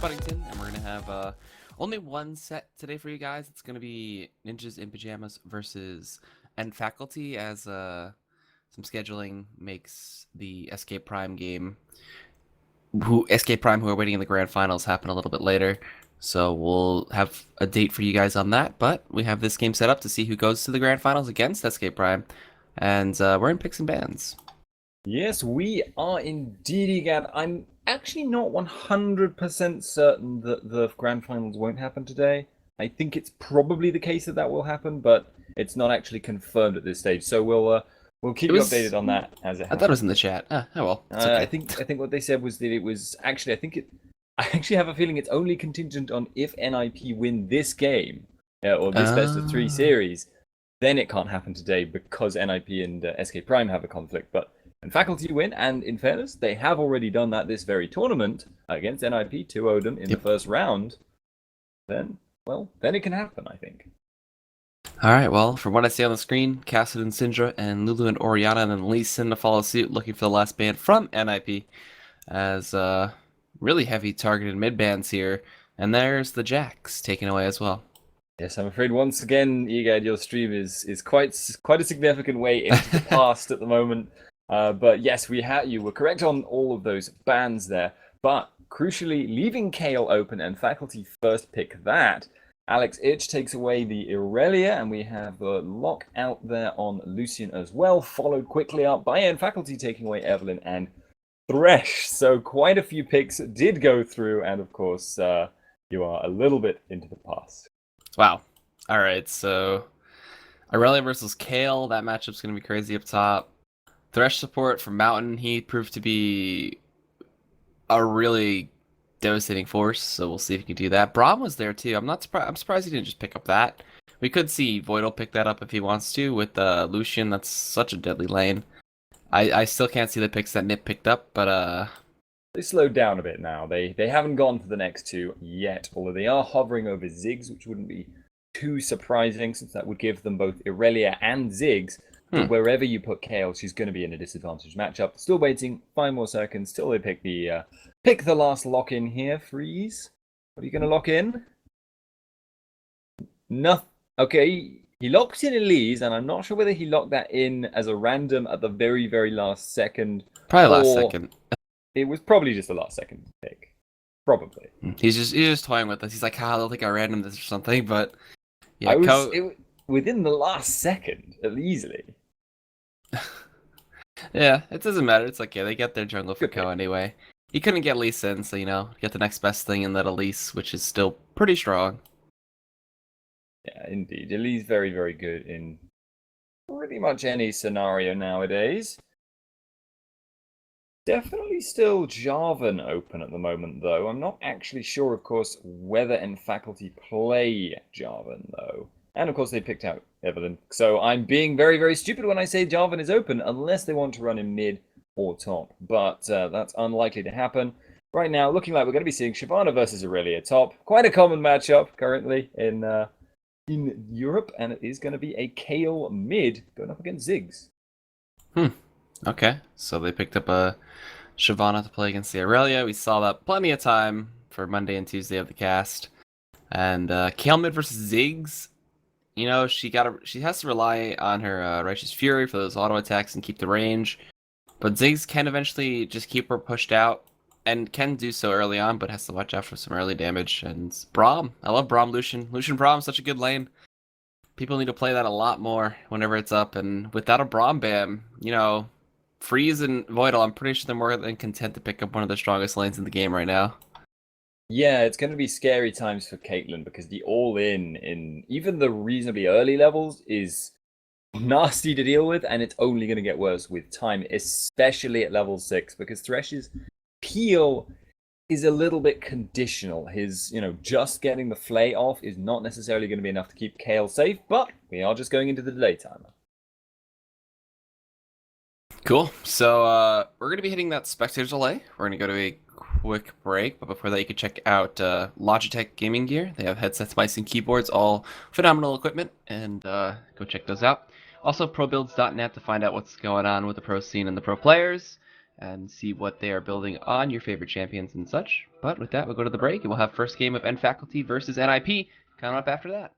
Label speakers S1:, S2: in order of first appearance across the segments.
S1: Buddington, and we're going to have only one set today for you guys. It's going to be Ninjas in Pyjamas versus End Faculty, as some scheduling makes the Escape Prime game, who are waiting in the grand finals, happen a little bit later. So we'll have a date for you guys on that, but we have this game set up to see who goes to the grand finals against Escape Prime, and we're in picks and bans.
S2: Yes, we are indeed, Egad. I'm actually not 100% certain that the grand finals won't happen today. I think it's probably the case that will happen, but it's not actually confirmed at this stage. So we'll keep you updated on that as it happens.
S1: I thought it was in the chat. Oh well, it's okay.
S2: I think what they said was that it was actually. I actually have a feeling it's only contingent on if NIP win this game or this best of 3 series. Then it can't happen today because NIP and SK Prime have a conflict, but. And Faculty win, and in fairness, they have already done that this very tournament against NIP, 2-0'd them in the first round. Then it can happen, I think.
S1: Alright, well, from what I see on the screen, Cassidy and Syndra and Lulu and Oriana and then Lee Sin to follow suit, looking for the last ban from NIP, as really heavy targeted mid bans here. And there's the Jax taken away as well.
S2: Yes, I'm afraid once again, Egad, your stream is quite a significant way into the past at the moment. But yes, you were correct on all of those bans there. But crucially, leaving Kale open and Faculty first pick that. Alex Ich takes away the Irelia, and we have the lock out there on Lucian as well, followed quickly up by End Faculty taking away Evelyn and Thresh. So quite a few picks did go through, and of course, you are a little bit into the past.
S1: Wow. All right, so Irelia versus Kale, that matchup's going to be crazy up top. Thresh support from Mountain, he proved to be a really devastating force, so we'll see if he can do that. Braum was there too. I'm surprised he didn't just pick up that. We could see Voidal pick that up if he wants to with Lucian. That's such a deadly lane. I still can't see the picks that Nip picked up, but
S2: they slowed down a bit now. They haven't gone for the next two yet, although they are hovering over Ziggs, which wouldn't be too surprising since that would give them both Irelia and Ziggs. But wherever you put Kale, she's going to be in a disadvantaged matchup. Still waiting 5 more seconds till they pick the last lock in here. Freeze. What are you going to lock in? Nothing. Okay, he locked in Elise, and I'm not sure whether he locked that in as a random at the very, very last second.
S1: Probably last second.
S2: It was probably just a last second pick. Probably.
S1: He's just toying with us. He's like, I don't think I random this or something, but yeah,
S2: within the last second, easily.
S1: Yeah, it doesn't matter. It's like, yeah, they get their jungle for Ko anyway. He couldn't get Elise in, so, get the next best thing in that Elise, which is still pretty strong.
S2: Yeah, indeed. Elise very, very good in pretty much any scenario nowadays. Definitely still Jarvan open at the moment, though. I'm not actually sure, of course, whether End Faculty play Jarvan, though. And of course they picked out Evelyn. So I'm being very, very stupid when I say Jarvan is open, unless they want to run in mid or top. But that's unlikely to happen. Right now, looking like we're going to be seeing Shyvana versus Aurelia top. Quite a common matchup currently in Europe. And it is going to be a Kale mid going up against Ziggs.
S1: Okay, so they picked up a Shyvana to play against the Aurelia. We saw that plenty of time for Monday and Tuesday of the cast. And Kale mid versus Ziggs. She has to rely on her Righteous Fury for those auto attacks and keep the range. But Ziggs can eventually just keep her pushed out and can do so early on, but has to watch out for some early damage. And Braum. I love Braum Lucian. Lucian Braum, such a good lane. People need to play that a lot more whenever it's up. And without a Braum Bam, Freeze and Voidal, I'm pretty sure they're more than content to pick up one of the strongest lanes in the game right now.
S2: Yeah, it's going to be scary times for Caitlyn because the all-in even the reasonably early levels is nasty to deal with, and it's only going to get worse with time, especially at level 6, because Thresh's peel is a little bit conditional. His, just getting the flay off is not necessarily going to be enough to keep Kale safe, but we are just going into the delay timer.
S1: Cool. So we're going to be hitting that spectator delay. We're going to go to a quick break, but before that you can check out Logitech gaming gear. They have headsets, mice, and keyboards, all phenomenal equipment, and go check those out. Also probuilds.net to find out what's going on with the pro scene and the pro players. and see what they are building on your favorite champions and such. But with that, we'll go to the break, and we'll have first game of N Faculty versus NIP coming up after that.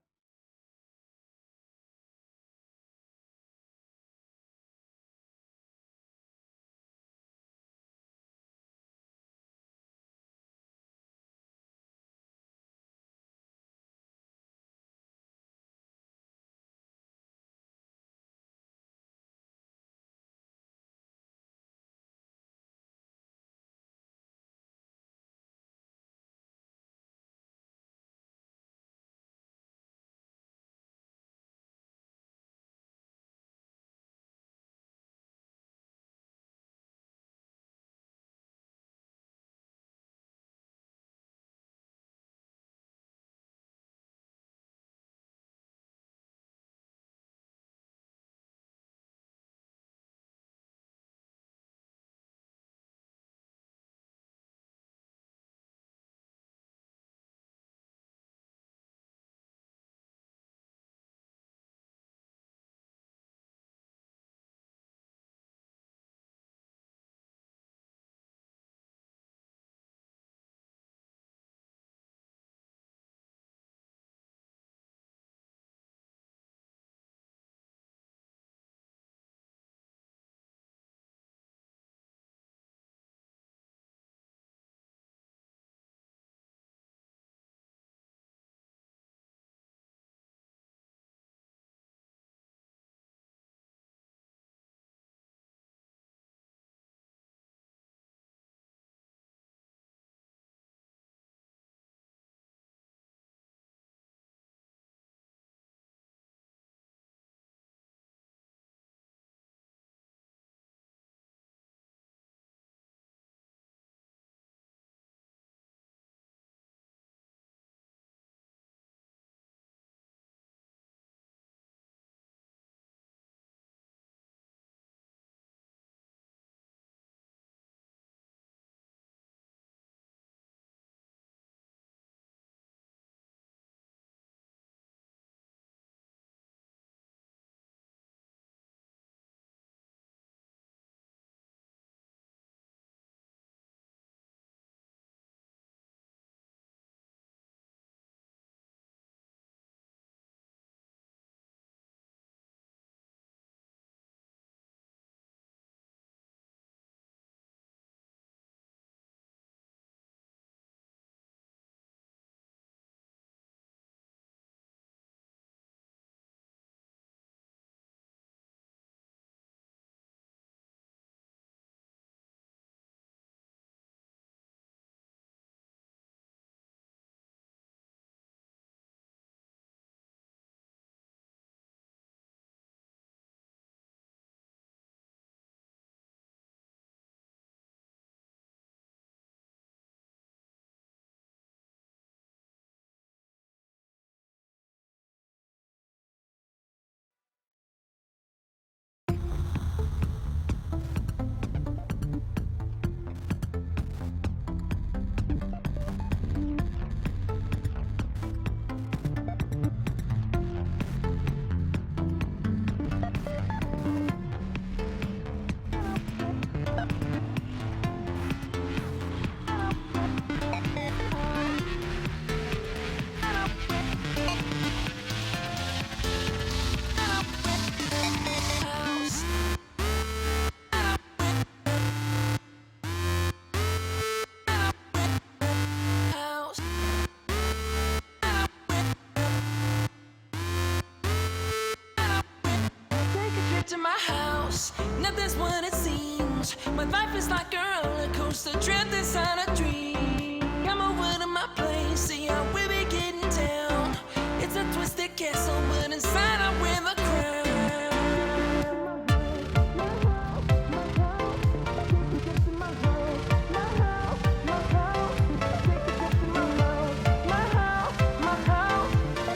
S3: To my house, nothing's what it seems. My life is like a roller coaster, trapped inside a dream. Come over to my place, see how we be getting down. It's a twisted castle, but inside I wear the crown.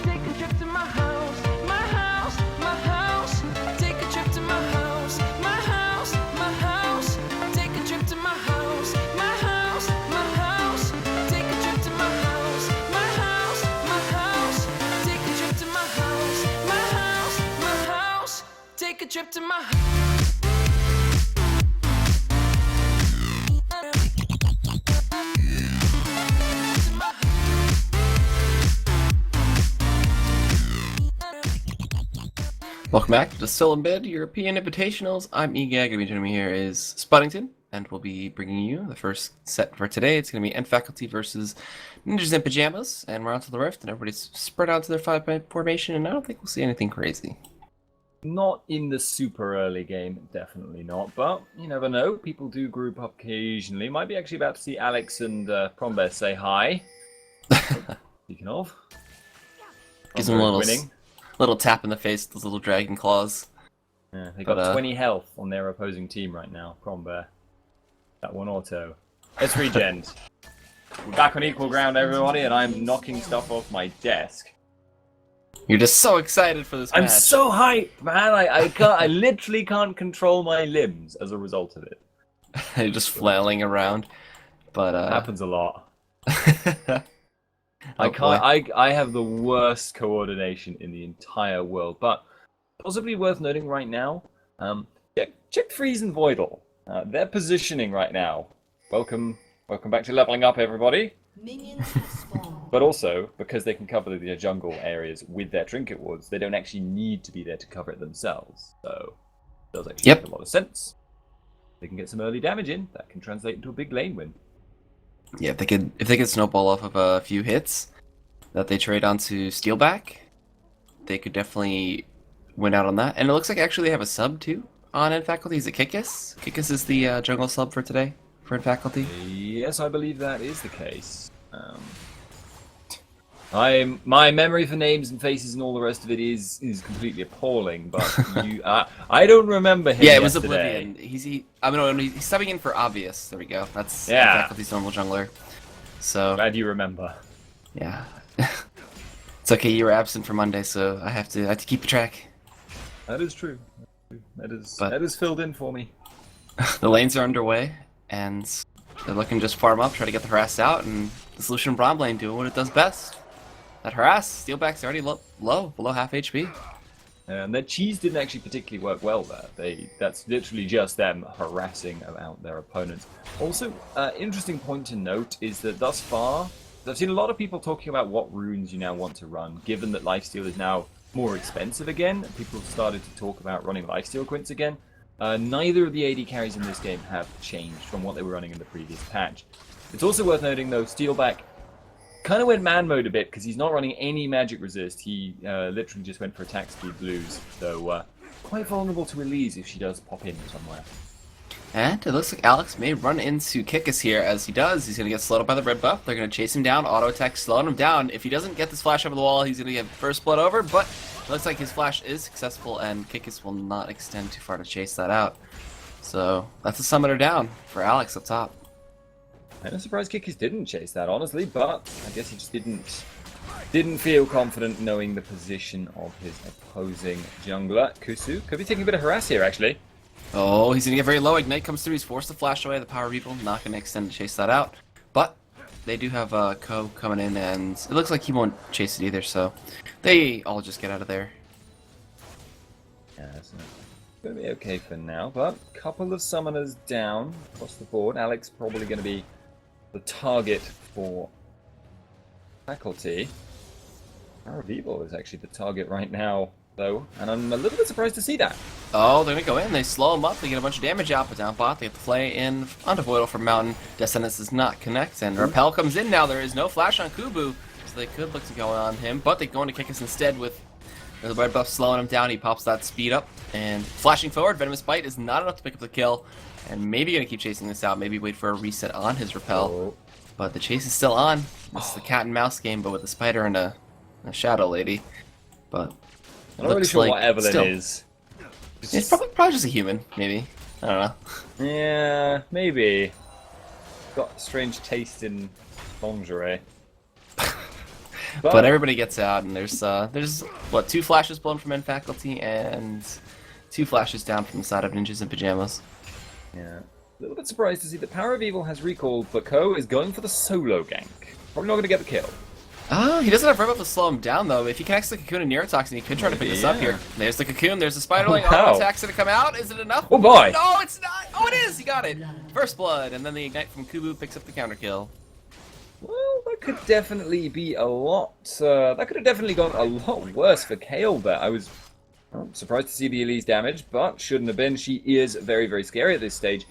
S3: Take a trip to my house, my house, my house. Take a trip to my house, my house, my house. Take a trip to my house, my house, my house. Take a trip to my house, my house.
S1: Welcome back to the Solomid European Invitationals. I'm eGag, and joining me here is Spuddington, and we'll be bringing you the first set for today. It's going to be End Faculty versus Ninjas in Pyjamas, and we're on to the Rift, and everybody's spread out to their 5-man formation, and I don't think we'll see anything crazy.
S2: Not in the super early game, definitely not. But you never know. People do group up occasionally. Might be actually about to see Alex and Prombear say hi. Speaking of,
S1: Gives them a little tap in the face with those little dragon claws.
S2: Yeah, they got 20 health on their opposing team right now. Prombear. That one auto. Let's regen. We're back on equal ground, everybody, and I'm knocking stuff off my desk.
S1: You're just so excited for this match.
S2: I'm so hyped, man. I literally can't control my limbs as a result of it.
S1: You're just flailing around. But
S2: It happens a lot.
S1: Oh,
S2: I have the worst coordination in the entire world, but possibly worth noting right now, check Freeze and Voidal. They're positioning right now. Welcome back to Leveling Up, everybody. But also, because they can cover the jungle areas with their trinket wards, they don't actually need to be there to cover it themselves. So, it does actually make a lot of sense. They can get some early damage in, that can translate into a big lane win.
S1: Yeah, if they could snowball off of a few hits that they trade onto Steelback, they could definitely win out on that. And it looks like actually they have a sub too on End Faculty. Is it Kikis? Kikis is the jungle sub for today for End Faculty.
S2: Yes, I believe that is the case. My memory for names and faces and all the rest of it is completely appalling. But I don't remember him.
S1: Yeah, it was
S2: yesterday.
S1: Oblivion. He's subbing in for Obvious. There we go. That's End Faculty's normal jungler. So
S2: Glad you remember.
S1: Yeah, it's okay. You were absent for Monday, so I have to keep track.
S2: That is true. That is filled in for me.
S1: The lanes are underway, and they're looking to just farm up, try to get the harass out, and the Solution Braum lane doing what it does best. That harass, Steelback's already low, below half HP.
S2: And their cheese didn't actually particularly work well there. That's literally just them harassing about their opponents. Also, interesting point to note is that thus far, I've seen a lot of people talking about what runes you now want to run, given that lifesteal is now more expensive again. People have started to talk about running lifesteal quints again. Neither of the AD carries in this game have changed from what they were running in the previous patch. It's also worth noting, though, Steelback kind of went man mode a bit because he's not running any magic resist. He literally just went for attack speed blues, so quite vulnerable to Elise if she does pop in somewhere.
S1: And it looks like Alex may run into Kikis here. As he does, he's going to get slowed up by the red buff. They're going to chase him down, auto attack, slowing him down. If he doesn't get this flash over the wall, he's going to get first blood over, but it looks like his flash is successful, and Kikis will not extend too far to chase that out. So that's a summoner down for Alex up top.
S2: I'm surprised Kikis didn't chase that, honestly, but I guess he just didn't feel confident knowing the position of his opposing jungler. Kusu could be taking a bit of harass here, actually.
S1: Oh, he's going to get very low. Ignite comes through. He's forced to flash away. The Power of Evil not going to extend to chase that out. But they do have Ko coming in, and it looks like he won't chase it either, so they all just get out of there.
S2: Yeah, it's going to be okay for now, but a couple of summoners down across the board. Alex probably going to be the target for Faculty. Power of Evil is actually the target right now, though, and I'm a little bit surprised to see that.
S1: Oh, they're going to go in. They slow him up. They get a bunch of damage out, but down bot, they get the play in onto Voidal from Mountain. Descendants does not connect, and Repel comes in now. There is no flash on Kubu, so they could look to go on him, but they go into Kikis instead with the red buff slowing him down. He pops that speed up, and flashing forward, Venomous Bite is not enough to pick up the kill, and maybe going to keep chasing this out, maybe wait for a reset on his Repel. But the chase is still on. This is the cat and mouse game, but with a spider and a shadow lady. But
S2: I'm not really sure what Evelyn is.
S1: It's probably just a human, maybe. I don't know.
S2: Yeah, maybe. Got a strange taste in lingerie.
S1: But everybody gets out, and there's what, 2 flashes blown from End Faculty and 2 flashes down from the side of Ninjas in Pyjamas.
S2: Yeah. A little bit surprised to see that Power of Evil has recalled, but Ko is going for the solo gank. Probably not going to get the kill.
S1: He doesn't have red buff to slow him down, though. If he connects the Cocoon and Neurotoxin, he could try to pick this up here. There's the Cocoon, there's the Spiderling. Auto attack's going to come out. Is it enough?
S2: Oh, boy!
S1: No, it's not! Oh, it is! He got it! First blood, and then the Ignite from Kubu picks up the counter kill.
S2: Well, that could definitely be a lot. That could have definitely gone a lot worse for Kale there. I was Oh, surprised to see the Elise damage, but shouldn't have been. She is very, very scary at this stage.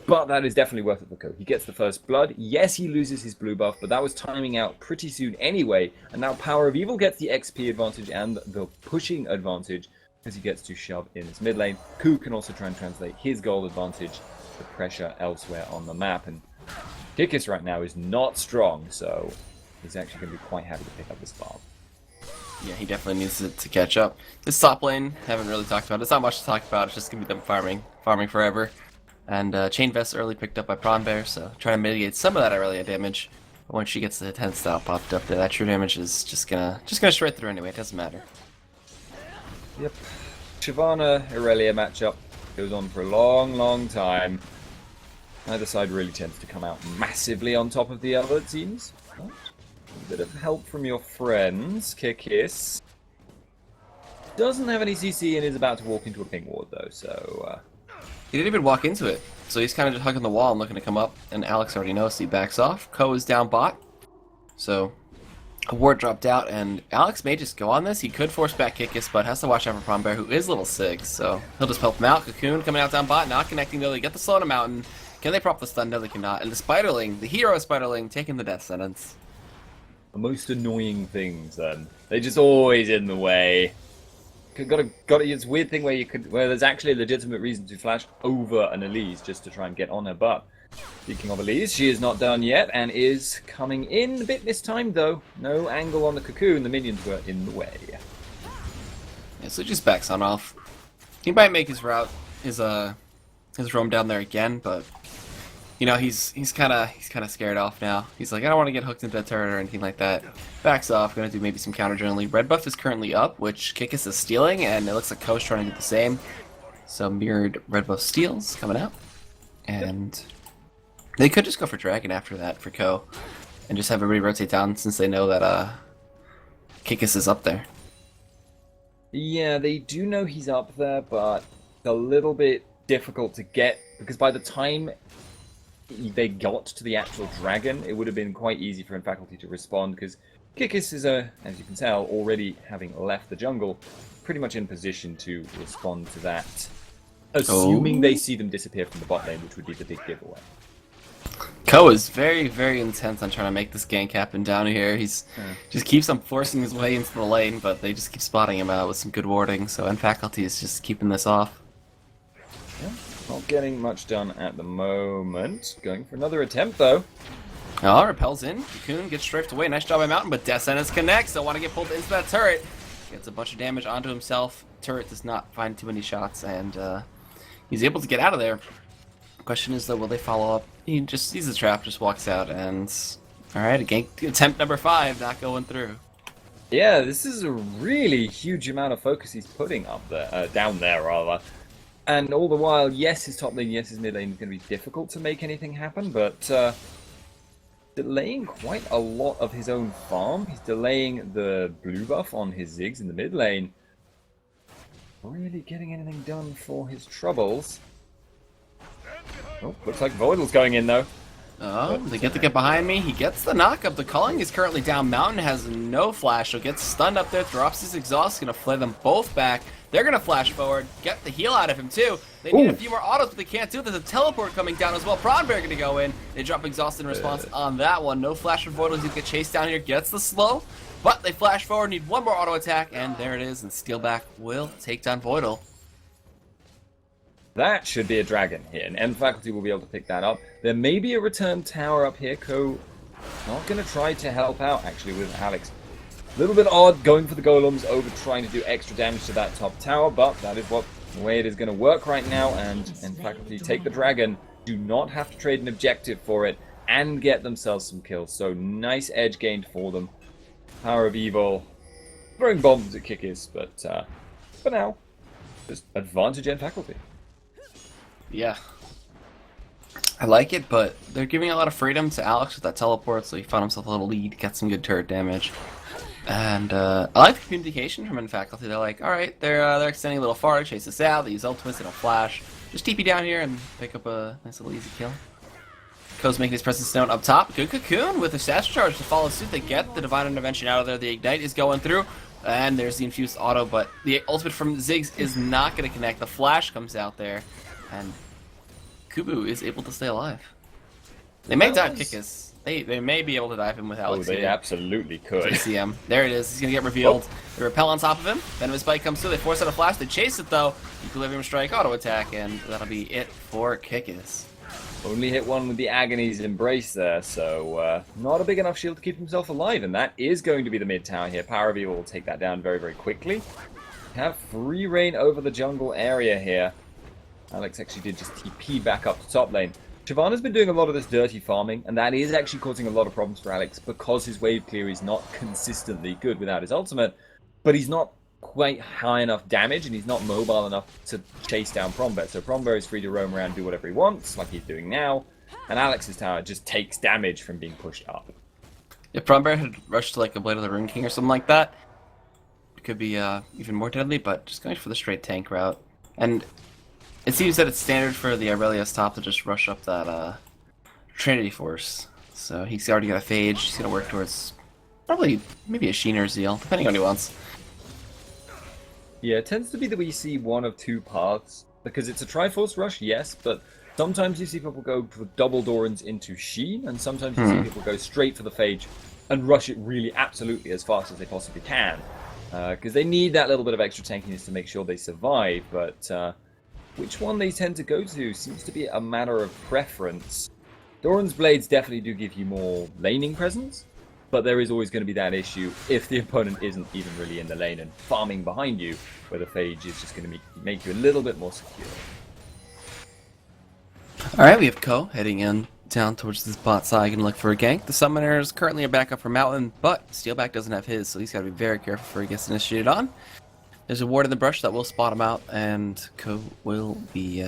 S2: But that is definitely worth it for Ko. He gets the first blood. Yes, he loses his blue buff, but that was timing out pretty soon anyway. And now Power of Evil gets the XP advantage and the pushing advantage as he gets to shove in his mid lane. Ko can also try and translate his gold advantage to pressure elsewhere on the map. And Kikis right now is not strong, so he's actually going to be quite happy to pick up this farm.
S1: Yeah, he definitely needs to catch up. This top lane, haven't really talked about. It's not much to talk about. It's just going to be them farming forever. And Chain Vest early picked up by Prawn Bear, so trying to mitigate some of that Aurelia damage. But once she gets the 10 style popped up there, that true damage is just gonna shred through anyway. It doesn't matter.
S2: Yep. Shyvana Aurelia matchup goes on for a long, long time. Neither side really tends to come out massively on top of the other, it seems. But a bit of help from your friends. Kikis doesn't have any CC and is about to walk into a ping ward though, so
S1: He didn't even walk into it, so he's kind of just hugging the wall and looking to come up, and Alex already knows, so he backs off. Ko is down bot, so a ward dropped out, and Alex may just go on this. He could force back Kikis, but has to watch out for Prawn Bear, who is level 6, so he'll just help him out. Cocoon coming out down bot, not connecting though. They get the slow on a mountain. Can they prop the stun? No, they cannot. And the Spiderling, the hero of Spiderling, taking the death sentence.
S2: the most annoying things then. They're just always in the way. Got it's a weird thing where there's actually a legitimate reason to flash over an Elise just to try and get on her butt. Speaking of Elise, she is not done yet and is coming in a bit mistimed though. No angle on the Cocoon, the minions were in the way.
S1: Yeah, so just backs on off. He might make his route, his roam down there again, but you know he's kind of scared off now. He's like, I don't want to get hooked into a turret or anything like that. Backs off, gonna do maybe some counter journaling. Red buff is currently up, which Kikis is stealing, and it looks like Ko's trying to do the same. So mirrored red buff steals coming out, and they could just go for Dragon after that for Ko, and just have everybody rotate down since they know that Kikis is up there.
S2: Yeah, they do know he's up there, but it's a little bit difficult to get, because by the time they got to the actual dragon, it would have been quite easy for Faculty to respond, because Kikis is, as you can tell, already having left the jungle, pretty much in position to respond to that, assuming they see them disappear from the bot lane, which would be the big giveaway.
S1: Ko is very, very intense on trying to make this gank happen down here. He's just keeps on forcing his way into the lane, but they just keep spotting him out with some good warding, so Faculty is just keeping this off.
S2: Yeah, not getting much done at the moment. Going for another attempt, though.
S1: Oh, repels in. Cocoon gets strafed away. Nice job by Mountain, but Death Sentence connects. Don't want to get pulled into that turret. Gets a bunch of damage onto himself. Turret does not find too many shots, and he's able to get out of there. Question is, though, will they follow up? He just sees the trap, just walks out, and alright, attempt number 5 not going through.
S2: Yeah, this is a really huge amount of focus he's putting up there, down there rather. And all the while, yes, his top lane, yes, his mid lane is going to be difficult to make anything happen, but delaying quite a lot of his own farm. He's delaying the blue buff on his Ziggs in the mid lane. Really getting anything done for his troubles. Oh, looks like Voidal's going in though.
S1: Oh, they get to get behind me. He gets the knockup. The Culling is currently down. Mountain has no flash, so gets stunned up there, drops his exhaust, gonna flay them both back. They're gonna flash forward, get the heal out of him too. They need a few more autos, but they can't do it. There's a teleport coming down as well. Prawn Bear gonna go in. They drop exhaust in response on that one. No flash from Voidal. He get chased down here, gets the slow, but they flash forward, need one more auto attack, and there it is, and Steelback will take down Voidal.
S2: That should be a dragon here, and Faculty will be able to pick that up. There may be a return tower up here. Ko not going to try to help out, actually, with Alex. A little bit odd going for the golems over trying to do extra damage to that top tower, but that is the way it is going to work right now, and Faculty take the dragon, do not have to trade an objective for it, and get themselves some kills. So nice edge gained for them. Power of Evil, throwing bombs at Kikis, but for now, just advantage and Faculty.
S1: Yeah. I like it, but they're giving a lot of freedom to Alex with that teleport, so he found himself a little lead, got some good turret damage. And I like the communication from Faculty. They're like, alright, they're extending a little farther, chase us out, they use ultimates, they don't flash. Just TP down here and pick up a nice little easy kill. Ko's making his presence known up top. Good Cocoon with a stash charge to follow suit. They get the Divine Intervention out of there. The Ignite is going through. And there's the infused auto, but the ultimate from Ziggs is not going to connect. The flash comes out there, and Kubu is able to stay alive. They may dive Kickus. They may be able to dive him with Alex.
S2: Oh, they absolutely could.
S1: I see him. There it is. He's going to get revealed. They repel on top of him. Venomous Bite comes through. They force out a flash. They chase it, though. Equilibrium Strike auto attack, and that'll be it for Kickus.
S2: Only hit one with the Agony's Embrace there, so not a big enough shield to keep himself alive, and that is going to be the mid tower here. Power of Evil will take that down very, very quickly. Have free reign over the jungle area here. Alex actually did just TP back up to top lane. Shyvana's been doing a lot of this dirty farming, and that is actually causing a lot of problems for Alex because his wave clear is not consistently good without his ultimate, but he's not quite high enough damage, and he's not mobile enough to chase down Prombear. So Prombear is free to roam around, do whatever he wants, like he's doing now, and Alex's tower just takes damage from being pushed up.
S1: If Prombear had rushed to like a Blade of the Rune King or something like that, it could be even more deadly, but just going for the straight tank route. And it seems that it's standard for the Aurelius top to just rush up that Trinity Force. So he's already got a Phage, he's going to work towards probably maybe a Sheen or Zeal, depending on what he wants.
S2: Yeah, it tends to be that we see one of two paths, because it's a Triforce rush, yes, but sometimes you see people go for double Dorans into Sheen, and sometimes you see people go straight for the Phage and rush it really absolutely as fast as they possibly can. Because they need that little bit of extra tankiness to make sure they survive, but which one they tend to go to seems to be a matter of preference. Doran's Blades definitely do give you more laning presence, but there is always going to be that issue if the opponent isn't even really in the lane and farming behind you, where the Phage is just going to make you a little bit more secure.
S1: Alright, we have Ko heading in down towards this bot side and look for a gank. The Summoner is currently a backup for Mountain, but Steelback doesn't have his, so he's got to be very careful before he gets initiated on. There's a ward in the brush that will spot him out, and Ko will be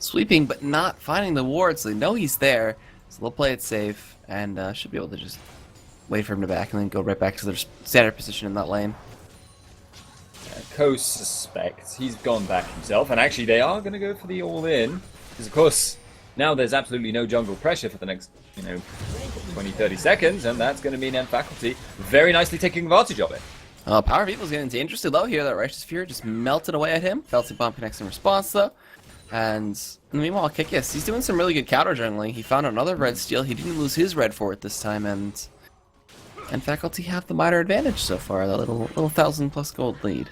S1: sweeping, but not finding the ward, so they know he's there, so they'll play it safe, and should be able to just wait for him to back, and then go right back to their standard position in that lane.
S2: Ko suspects he's gone back himself, and actually they are going to go for the all-in, because of course now there's absolutely no jungle pressure for the next, 20-30 seconds, and that's going to mean M Faculty very nicely taking advantage of it.
S1: Power of Evil is getting dangerously low here. That Righteous Fury just melted away at him. Felty Bomb connects in response, though. And meanwhile, Kickus, he's doing some really good counter jungling. He found another red steal. He didn't lose his red for it this time, and Faculty have the minor advantage so far. That little 1,000+ gold lead.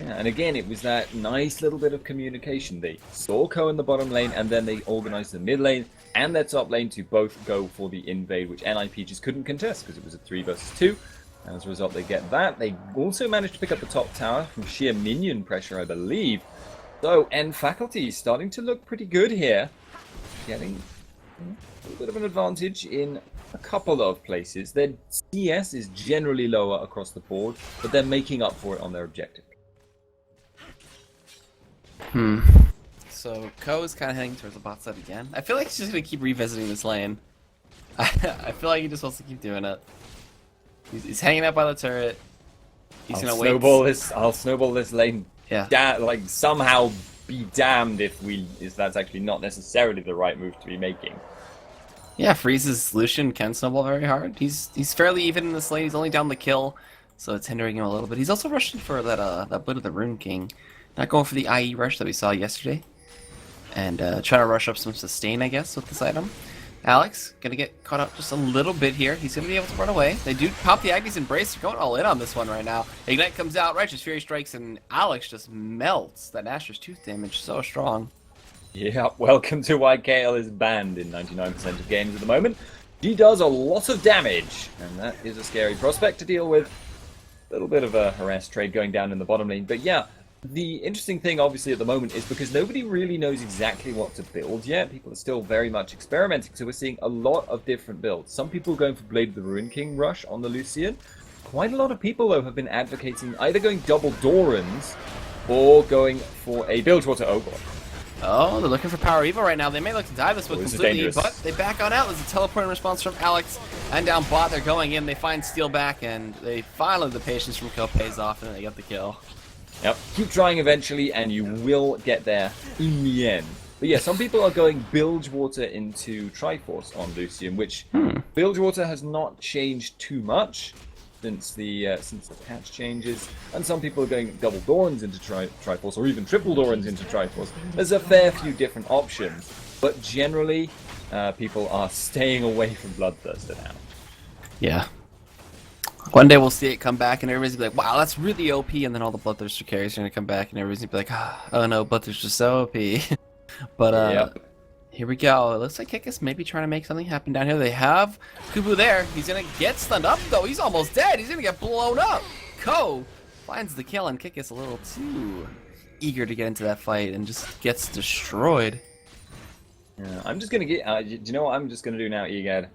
S2: Yeah, and again, it was that nice little bit of communication. They saw Ko in the bottom lane, and then they organized the mid lane and their top lane to both go for the invade, which NIP just couldn't contest because it was a 3 versus 2. And as a result, they get that. They also managed to pick up the top tower from sheer minion pressure, I believe. So, N Faculty is starting to look pretty good here. Getting a little bit of an advantage in a couple of places. Their CS is generally lower across the board, but they're making up for it on their objective.
S1: So, Ko is kind of heading towards the bot side again. I feel like he's just going to keep revisiting this lane. I feel like he just wants to keep doing it. He's hanging out by the turret. He's gonna wait.
S2: I'll snowball this lane.
S1: Yeah.
S2: Like somehow be damned if that's actually not necessarily the right move to be making.
S1: Yeah, Freeze's Lucian can snowball very hard. He's fairly even in this lane. He's only down the kill, so it's hindering him a little bit. He's also rushing for that Blade of the Rune King, not going for the IE rush that we saw yesterday, and trying to rush up some sustain, I guess, with this item. Alex, gonna get caught up just a little bit here. He's gonna be able to run away. They do pop the Agnes Embrace. They're going all in on this one right now. Ignite comes out, Righteous Fury strikes, and Alex just melts. That Nashor's Tooth damage so strong.
S2: Yeah, welcome to why KL is banned in 99% of games at the moment. He does a lot of damage, and that is a scary prospect to deal with. A little bit of a harass trade going down in the bottom lane, but yeah, the interesting thing, obviously, at the moment is because nobody really knows exactly what to build yet. People are still very much experimenting, so we're seeing a lot of different builds. Some people are going for Blade of the Ruin King rush on the Lucian. Quite a lot of people, though, have been advocating either going double Dorans or going for a Bilgewater Ogre.
S1: Oh, they're looking for Power Evo right now. They may look to die this one completely, but they back on out. There's a teleporting response from Alex, and down bot, they're going in. They find Steel back, and they finally, the patience from Ko pays off, and they get the kill.
S2: Yep, keep trying eventually, and you will get there in the end. But yeah, some people are going Bilgewater into Triforce on Lucian, which Bilgewater has not changed too much. since the patch changes, and some people are going double Dorans into Triforce, or even triple Dorans into Triforce. There's a fair few different options, but generally, people are staying away from Bloodthirster now.
S1: Yeah. One day we'll see it come back, and everybody's gonna be like, "Wow, that's really OP," and then all the Bloodthirster carries are gonna come back, and everybody's gonna be like, "Oh no, Bloodthirster's so OP." But
S2: Yep.
S1: here we go. It looks like Kikis may be trying to make something happen down here. They have Kubu there. He's gonna get stunned up though. He's almost dead. He's gonna get blown up. Ko finds the kill, and Kikis a little too eager to get into that fight and just gets destroyed.
S2: Yeah, I'm just gonna get. Do you know what I'm just gonna do now, Egad?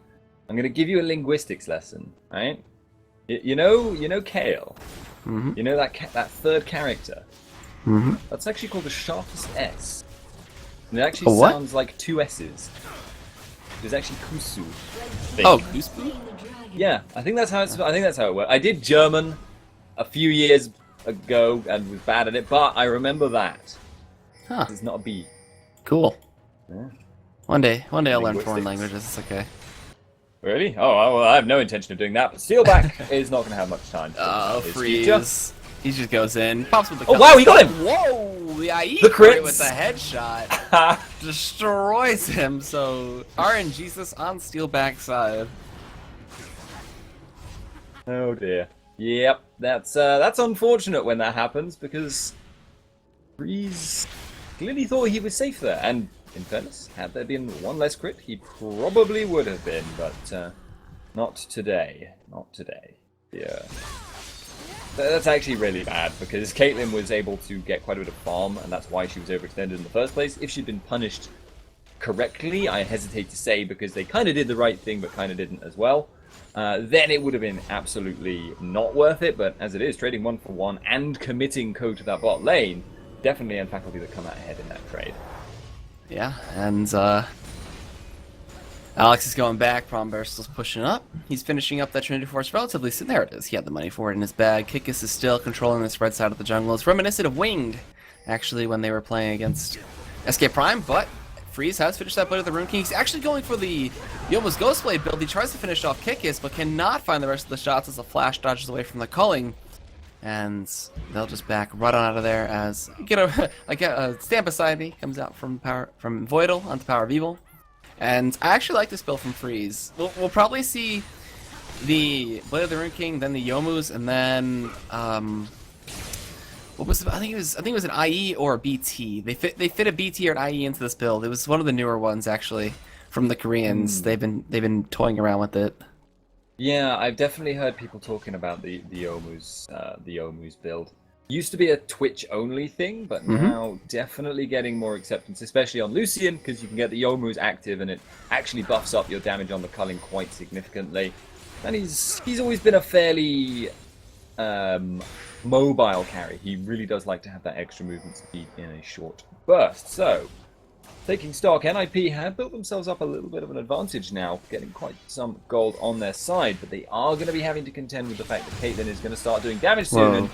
S2: I'm gonna give you a linguistics lesson, right? You know, Kale.
S1: Mm-hmm.
S2: You know that third character.
S1: Mm-hmm.
S2: That's actually called the sharpest S. And it actually
S1: A what?
S2: sounds like two S's. There's actually Kusu.
S1: Oh, Gooseboo?
S2: Yeah, I think that's how it works. I did German a few years ago and was bad at it, but I remember that.
S1: Huh.
S2: It's not a B.
S1: Cool.
S2: Yeah.
S1: One day I'll learn foreign
S2: Linguistics.
S1: languages. It's okay.
S2: Really? Oh, well, I have no intention of doing that. But Steelback is not going to have much time.
S1: Oh,
S2: His
S1: freeze.
S2: future.
S1: He just goes in, pops with the
S2: Oh,
S1: kill.
S2: wow, he got him!
S1: Whoa! The IE
S2: The
S1: crit
S2: crits!
S1: with the headshot destroys him. So RNGesus on Steelback's side.
S2: Oh dear. Yep, that's unfortunate when that happens because Freeze clearly thought he was safe there, and in fairness, had there been one less crit, he probably would have been, but not today. Not today. Yeah. That's actually really bad because Caitlyn was able to get quite a bit of farm, and that's why she was overextended in the first place. If she'd been punished correctly, I hesitate to say because they kind of did the right thing but kind of didn't as well. Then it would have been absolutely not worth it, but as it is, trading 1-for-1 and committing Ko to that bot lane, definitely Faculty that come out ahead in that trade.
S1: Yeah, and Alex is going back. Prombear's pushing up. He's finishing up that Trinity Force relatively soon. There it is. He had the money for it in his bag. Kikis is still controlling this red side of the jungle. It's reminiscent of Winged, actually, when they were playing against SK Prime, but Freeze has finished that Blade of the Rune King. He's actually going for the Yoma's Ghostblade build. He tries to finish off Kikis, but cannot find the rest of the shots as the flash dodges away from the culling. And they'll just back right on out of there as I get a Stand Beside Me comes out from Voidal onto Power of Evil. And I actually like this build from Freeze. We'll probably see the Blade of the Rune King, then the Yomus, and then what was it? I think it was an IE or a BT. They fit a BT or an IE into this build. It was one of the newer ones actually from the Koreans. They've been toying around with it.
S2: Yeah, I've definitely heard people talking about the Omu's build. Used to be a Twitch only thing, but now definitely getting more acceptance, especially on Lucian, because you can get the Yomu's active and it actually buffs up your damage on the culling quite significantly. And he's always been a fairly mobile carry. He really does like to have that extra movement speed in a short burst. So, taking stock, NIP have built themselves up a little bit of an advantage now, getting quite some gold on their side, but they are going to be having to contend with the fact that Caitlyn is going to start doing damage soon, and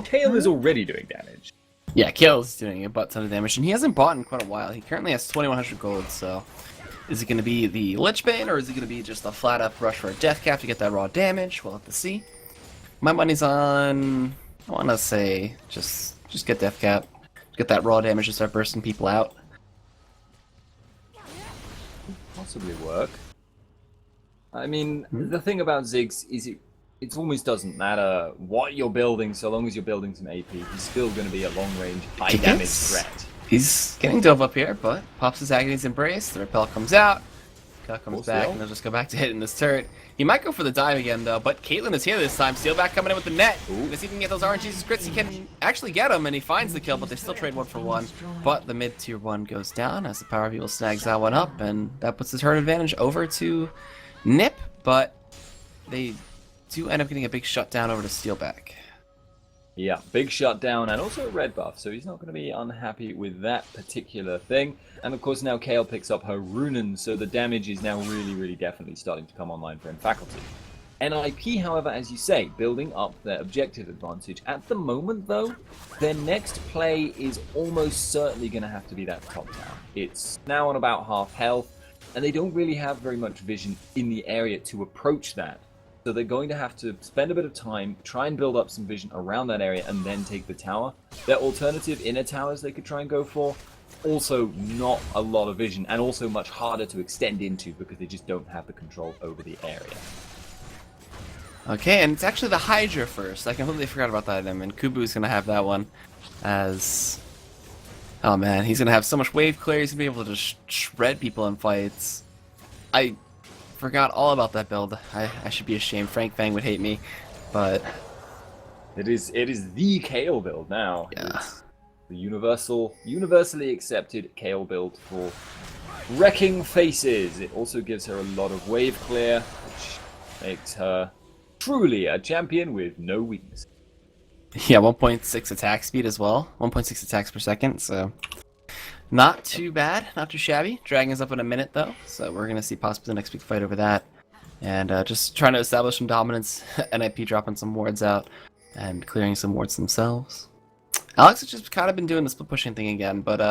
S2: Kale is already doing damage.
S1: Yeah, Kale's doing a butt ton of damage, and he hasn't bought in quite a while. He currently has 2,100 gold, so is it going to be the Lichbane, or is it going to be just a flat-up rush for a Death Cap to get that raw damage? We'll have to see. My money's on, I want to say, just get Death Cap. Get that raw damage to start bursting people out.
S2: Possibly work. I mean, the thing about Ziggs is it almost doesn't matter what you're building, so long as you're building some AP. He's still going to be a long-range, high-damage threat.
S1: He's getting dove up here, but pops his Agony's Embrace. The Repel comes out. Comes back, and they'll just go back to hitting this turret. He might go for the dive again, though, but Caitlyn is here this time. Steelback coming in with the net. Let's see if he can get those RNGesus crits. He can actually get them, and he finds the kill, but they still trade 1-for-1. But the mid-tier 1 goes down as the Power of Evil snags that one up, and that puts his herd advantage over to Nip, but they do end up getting a big shutdown over to Steelback.
S2: Yeah, big shutdown and also a red buff, so he's not going to be unhappy with that particular thing. And of course now Kale picks up her Runen, so the damage is now really definitely starting to come online for Faculty. NIP, however, as you say, building up their objective advantage. At the moment, though, their next play is almost certainly going to have to be that top tower. It's now on about half health, and they don't really have very much vision in the area to approach that. So they're going to have to spend a bit of time, try and build up some vision around that area, and then take the tower. Their alternative inner towers they could try and go for, also not a lot of vision, and also much harder to extend into because they just don't have the control over the area.
S1: Okay, and it's actually the Hydra first. I completely forgot about that item, and Kubu's gonna have that one as... Oh man, he's gonna have so much wave clear, he's gonna be able to just shred people in fights. I forgot all about that build. I should be ashamed. Frank Fang would hate me, but...
S2: It is the Kayle build now.
S1: Yeah.
S2: It's the universally accepted Kayle build for wrecking faces. It also gives her a lot of wave clear, which makes her truly a champion with no weakness.
S1: Yeah, 1.6 attack speed as well. 1.6 attacks per second, so... Not too bad, not too shabby. Dragon's up in a minute though, so we're gonna see possibly the next big fight over that. And just trying to establish some dominance. NIP dropping some wards out and clearing some wards themselves. Alex has just kind of been doing the split pushing thing again, but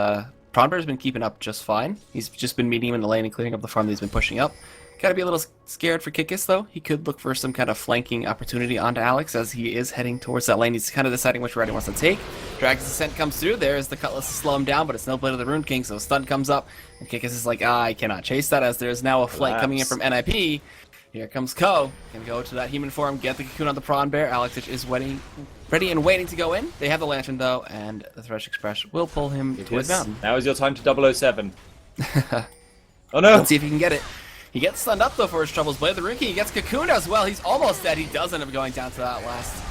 S1: Pronbear's been keeping up just fine. He's just been meeting him in the lane and clearing up the farm that he's been pushing up. Gotta be a little scared for Kikis though. He could look for some kind of flanking opportunity onto Alex as he is heading towards that lane. He's kind of deciding which route he wants to take. Dragon's Ascent comes through. There's the Cutlass to slow him down, but it's no Blade of the Rune King, so stun comes up. And Kikis is like, I cannot chase that as there's now a flank coming in from NIP. Here comes Ko. Can go to that human form, get the cocoon on the Prawn Bear. Alex is ready and waiting to go in. They have the Lantern though, and the Thresh Express will pull him towards Mountain.
S2: Now is your time to 007. Oh no!
S1: Let's see if he can get it. He gets stunned up though for his troubles. Blade of the Rune King, he gets cocooned as well. He's almost dead. He does end up going down to that last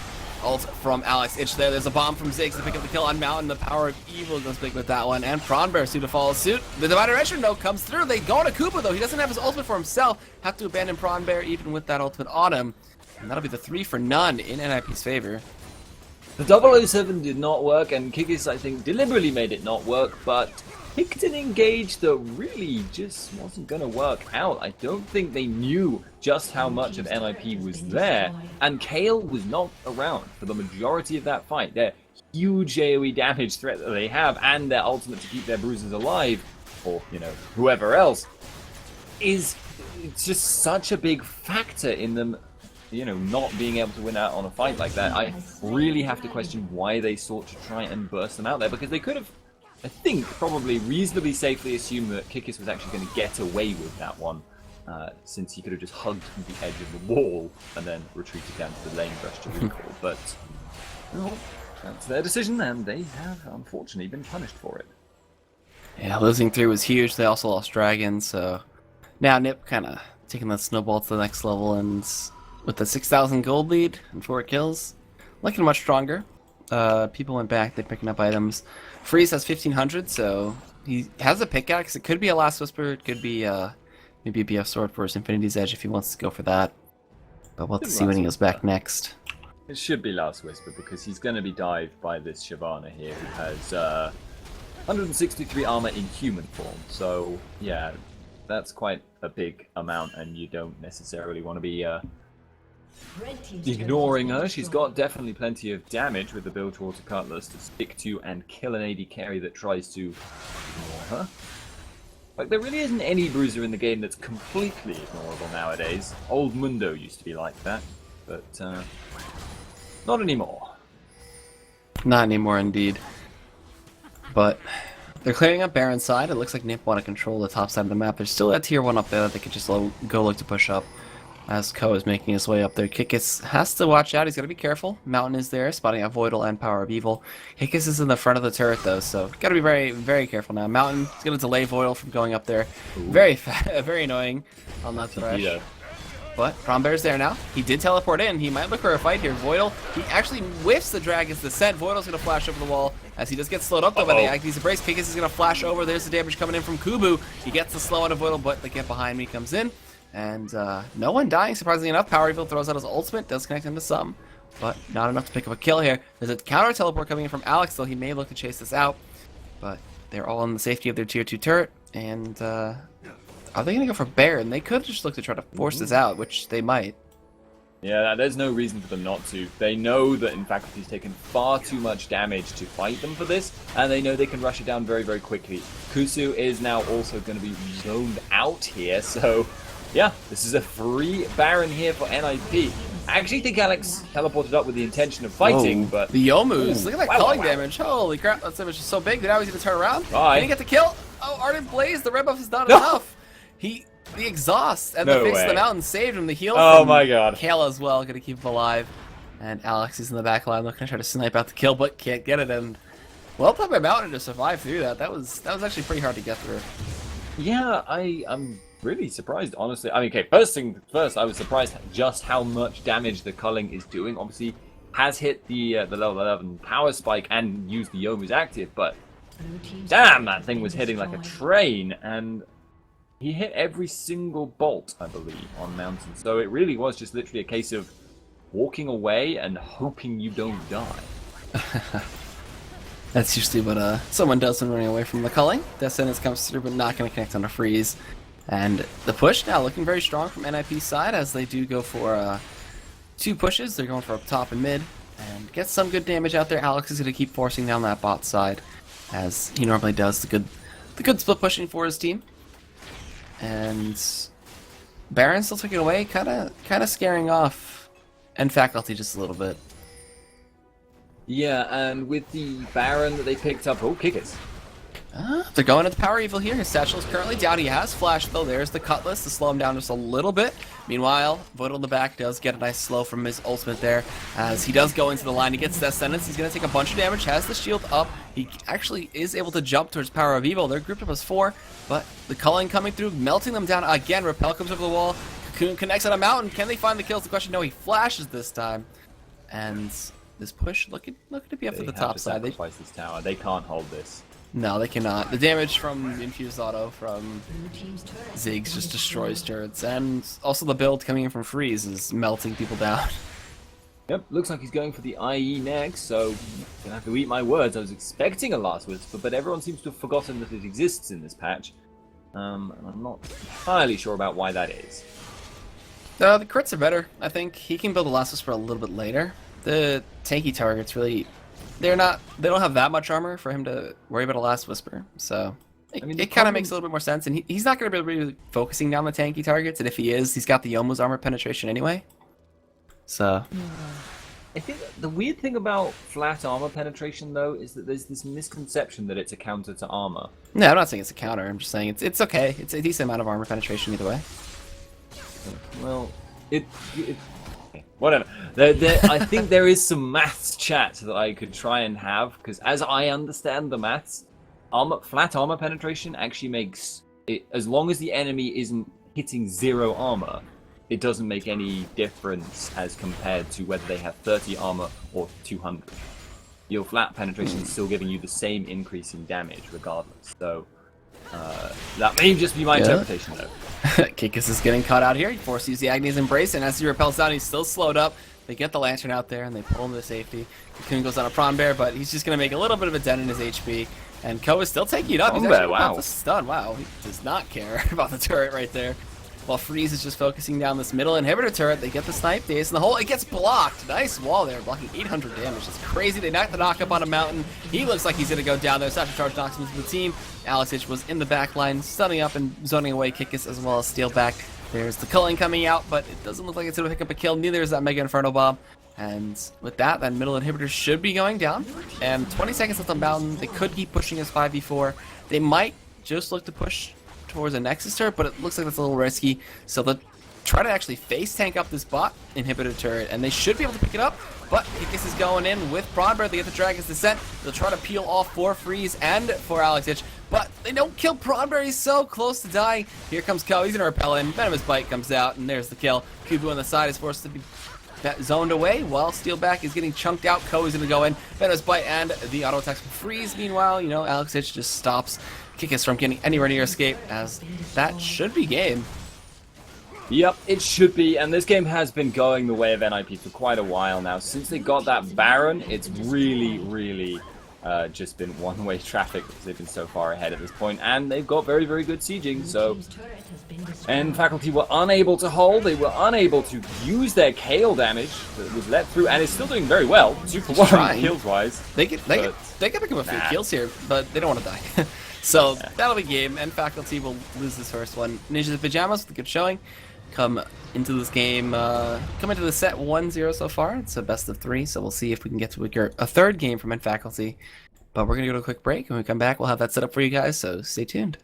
S1: ult from Alex Itch there. There's a bomb from Ziggs to pick up the kill on Mountain. The power of evil goes big with that one. And Prawn Bear soon to follow suit. The Divine Direction though comes through. They go to Koopa though. He doesn't have his ultimate for himself. Have to abandon Prawn Bear even with that ultimate on him. And that'll be the 3 for none in NIP's favor.
S2: The 007 did not work, and Kikis, I think, deliberately made it not work, but picked an engage that really just wasn't going to work out. I don't think they knew just how much of NIP was there, and Kayle was not around for the majority of that fight. Their huge AoE damage threat that they have, and their ultimate to keep their bruisers alive, or, you know, whoever else, is just such a big factor in them, you know, not being able to win out on a fight like that. I really have to question why they sought to try and burst them out there, because they could have, I think, probably reasonably safely assumed that Kikis was actually going to get away with that one, since he could have just hugged the edge of the wall and then retreated down to the lane rush to recall. But, well, that's their decision, and they have, unfortunately, been punished for it.
S1: Yeah, losing 3 was huge. They also lost Dragon, so now Nip kind of taking that snowball to the next level, and with the 6,000 gold lead and 4 kills, looking much stronger. People went back, they're picking up items. Freeze has 1,500, so he has a pickaxe. It could be a Last Whisper, it could be maybe a BF Sword for his Infinity's Edge if he wants to go for that. But we'll have to see when he goes back next.
S2: It should be Last Whisper, because he's going to be dived by this Shyvana here, who has 163 armor in human form. So, yeah, that's quite a big amount, and you don't necessarily want to be ignoring her. She's got definitely plenty of damage with the build towards a Cutlass to stick to and kill an AD carry that tries to ignore her. Like, there really isn't any bruiser in the game that's completely ignorable nowadays. Old Mundo used to be like that, but not anymore.
S1: Not anymore, indeed. But they're clearing up Baron's side. It looks like Nip want to control the top side of the map. There's still a tier 1 up there that they could just go look to push up. As Ko is making his way up there, Kikis has to watch out. He's got to be careful. Mountain is there, spotting out Voidal and Power of Evil. Kikis is in the front of the turret, though, so got to be very, very careful now. Mountain is going to delay Voidal from going up there. Ooh. Very annoying on that Thresh. Yeah. But Prawn Bear's there now. He did teleport in. He might look for a fight here. Voidal, he actually whiffs the Dragon's Descent. Voidal's going to flash over the wall as he does get slowed up, though, by the Agnes Embrace. Kikis is going to flash over. There's the damage coming in from Kubu. He gets the slow out of Voidal, but the get behind me comes in. And no one dying, surprisingly enough. Power Evil throws out his ultimate, does connect him to some, but not enough to pick up a kill here. There's a counter teleport coming in from Alex, though he may look to chase this out. But they're all in the safety of their tier 2 turret, and are they going to go for Baron? They could just look to try to force this out, which they might.
S2: Yeah, there's no reason for them not to. They know that, in fact, he's taken far too much damage to fight them for this, and they know they can rush it down very, very quickly. Kusu is now also going to be zoned out here, so Yeah, this is a free Baron here for NIP. I actually think Alex teleported up with the intention of fighting,
S1: Whoa.
S2: but...
S1: The Yomus, look at that
S2: Wow,
S1: culling
S2: wow, wow.
S1: damage. Holy crap, that damage is so big that now he's gonna turn around.
S2: Bye.
S1: Can he get the kill? Oh, Ardent Blaze, the red buff is not
S2: No.
S1: enough. The exhaust and
S2: No
S1: the face
S2: way.
S1: of the mountain saved him. The heal
S2: Oh
S1: from
S2: my god.
S1: Kayla as well, gonna keep him alive. And Alex is in the back line looking to try to snipe out the kill, but can't get it. And well played by Mountain to survive through that. That was actually pretty hard to get through.
S2: Yeah, I'm really surprised, honestly. I mean, okay, first thing first, I was surprised just how much damage the culling is doing. Obviously, has hit the level 11 power spike and used the Yomu's active, but damn, that thing was hitting like a train, and he hit every single bolt, I believe, on Mountain. So it really was just literally a case of walking away and hoping you don't die.
S1: That's usually what someone does when running away from the culling. Death Sentence comes through, but not going to connect on a freeze. And the push now looking very strong from NIP's side as they do go for 2 pushes. They're going for up top and mid and get some good damage out there. Alex is going to keep forcing down that bot side as he normally does. The good split pushing for his team. And Baron still taking away, kind of scaring off and Faculty just a little bit.
S2: Yeah, and with the Baron that they picked up, oh, kickers.
S1: They're going into Power Evil here. His satchel is currently down. He has Flash, though. There's the Cutlass to slow him down just a little bit. Meanwhile, Voidal in the back does get a nice slow from his ultimate there. As he does go into the line, he gets Death Sentence. He's going to take a bunch of damage, has the shield up. He actually is able to jump towards Power of Evil. They're grouped up as 4, but the culling coming through, melting them down again. Repel comes over the wall. Cocoon connects on a mountain. Can they find the kills? The question, no, he flashes this time. And this push looking to be up to the top side.
S2: They sacrifice this tower. They can't hold this.
S1: No, they cannot. The damage from the infused auto from Ziggs just destroys turrets, and also the build coming in from Freeze is melting people down.
S2: Yep, looks like he's going for the IE next, so gonna have to eat my words. I was expecting a Last Whisper, but everyone seems to have forgotten that it exists in this patch. And I'm not entirely sure about why that is.
S1: The crits are better, I think. He can build a Last Whisper a little bit later. The tanky targets really... They don't have that much armor for him to worry about a Last Whisper, so it kind of makes a little bit more sense. And he's not going to be really focusing down the tanky targets, and if he is, he's got the Yomu's armor penetration anyway. So
S2: I think the weird thing about flat armor penetration, though, is that there's this misconception that it's a counter to armor.
S1: No, I'm not saying it's a counter. I'm just saying it's okay. It's a decent amount of armor penetration either way.
S2: Well, whatever. I think there is some maths chat that I could try and have, because as I understand the maths, flat armor penetration actually makes it, as long as the enemy isn't hitting 0 armor, it doesn't make any difference as compared to whether they have 30 armor or 200. Your flat penetration is still giving you the same increase in damage regardless. So that may just be my interpretation, though.
S1: Kikis is getting caught out here. He forces the Agni's Embrace, and as he repels down, he's still slowed up. They get the Lantern out there, and they pull him to safety. Cocoon goes on a Prawn Bear, but he's just going to make a little bit of a dent in his HP. And Ko is still taking it up. He's actually about to stun. Wow, he does not care about the turret right there. While Freeze is just focusing down this middle inhibitor turret. They get the snipe, the ace in the hole. It gets blocked. Nice wall there, blocking 800 damage. It's crazy. They knock the knock up on a mountain. He looks like he's going to go down there. Satchel Charge knocks him into the team. Alex H was in the back line, stunning up and zoning away Kikis as well as Steel back. There's the culling coming out, but it doesn't look like it's going to pick up a kill. Neither is that Mega Inferno Bomb. And with that middle inhibitor should be going down. And 20 seconds left on mountain. They could keep pushing as 5v4. They might just look to push towards a Nexus turret, but it looks like that's a little risky. So they'll try to actually face tank up this bot inhibitor turret, and they should be able to pick it up. But Kikis is going in with Prawnbear. They get the Dragon's Descent. They'll try to peel off for Freeze and for Alex Hitch, but they don't kill Prawnbear. He's so close to dying. Here comes Ko. He's gonna repel in. Venomous Bite comes out, and there's the kill. Kubu on the side is forced to be zoned away while Steelback is getting chunked out. Ko is gonna go in. Venomous Bite and the auto attacks from Freeze. Meanwhile, Alex Hitch just stops Kikis from getting anywhere near escape, as that should be game.
S2: Yep, it should be, and this game has been going the way of NIP for quite a while now. Since they got that Baron, it's really just been one-way traffic because they've been so far ahead at this point, and they've got very, very good sieging, so... And Faculty were unable to hold, they were unable to use their Kale damage that was let through, and it's still doing very well, 2 for 1 kills-wise.
S1: They can pick up a few kills here, but they don't want to die. So that'll be game, and Faculty will lose this first one. Ninjas and Pyjamas with a good showing. Come into this game, come into the set 1-0 so far. It's a best of 3, so we'll see if we can get to a third game from Faculty. But we're going to go to a quick break, and when we come back, we'll have that set up for you guys, so stay tuned.